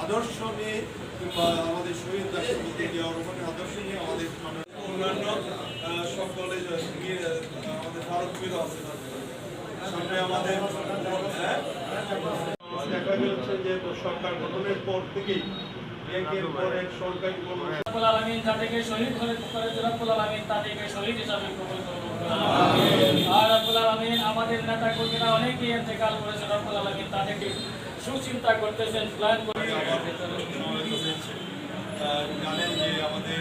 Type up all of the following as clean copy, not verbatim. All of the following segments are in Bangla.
আদর্শ নিয়ে কিংবা আমাদের শহীদ রাষ্ট্রপতি জিয়াউর রহমানের আদর্শ নিয়ে আমাদের অন্যান্য সকলে আমাদের ভারত বিরোধী আছে সামনে আমাদের দেখা যাচ্ছে যে সরকার গঠনের পর থেকেই একের পর এক সরকারি রব্বুল আলামিন যাদেরকে শহীদ করে রব্বুল আলামিন তাদেরকে শহীদ হিসাবে কবুল করুন। আর রব্বুল আলামিন আমাদের নেতা কর্মীরা অনেকেই ইন্তেকাল করেছে, রব্বুল আলামিন তাদেরকে সুচিন্তা করতেছেন, প্ল্যান করে জানেন যে আমাদের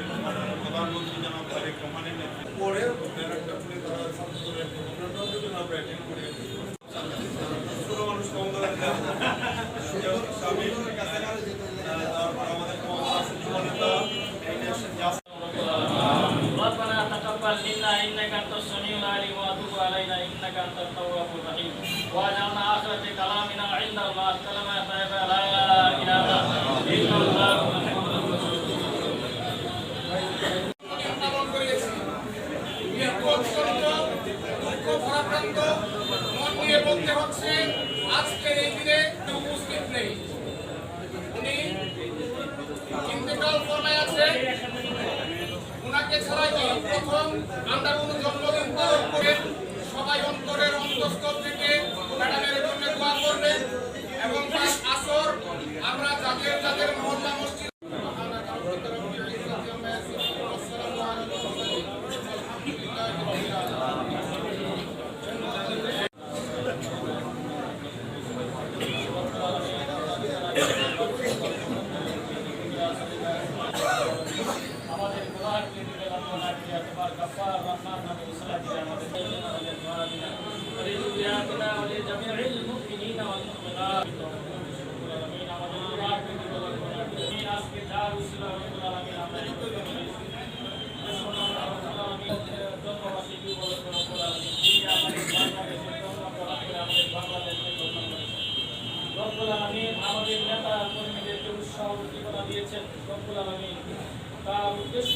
প্রধানমন্ত্রী জনাব তারেক রহমানের নেতৃত্বে পরে ব্যানারটা খুলে তারা ছাত্রদের আমরা অ্যাটেন্ড করে ছোট মানুষ কম তারপর আমাদের ربنا تقبل منا انك انت السميع العليم وتب علينا انك انت التواب الرحيم واجعلنا اخر كلامنا عند الله كلمه طيبه لا اله الا الله محمد رسول আজকের এই দিনে উপস্থিত নেই, উনি ইন্তেকাল ফরমায় আছে। উনাকে ছাড়া কি প্রথম আমরা কোনো জন্মদিন পালন করেন, সবাই অন্তরের অন্তঃস্থল থেকে ম্যাডামের জন্য দোয়া করবেন এবং তার আসর আমরা যাদের যাদের মহল্লা মসজিদ আমাদের গুনাহ কে দিলে রব্বানা কিয়া তোমার গফফার রহমান নামে সালাত দিয়ে আমাদের রিজুয়াতিনা ওয়া লিজামিউল মুমিনিনা ওয়াল মুমিনাত আমিন। আমাদের গুনাহ কে দিলে রব্বানা আমিন। আজকে যার উসিলা রব্বুল আলামিন আমরা জন্মবার্ষিকী উপলক্ষে রব্বুল আলামিন যিনি আমাদের বাংলাদেশের জন্য করা করে আমাদের বাংলাদেশের জন্য রব্বুল আলামিন আমাদের নেতা কর্মীদেরকে উৎসাহ উদ্দীপনা দিয়েছেন। রব্বুল আলামিন তার উদ্দেশ্য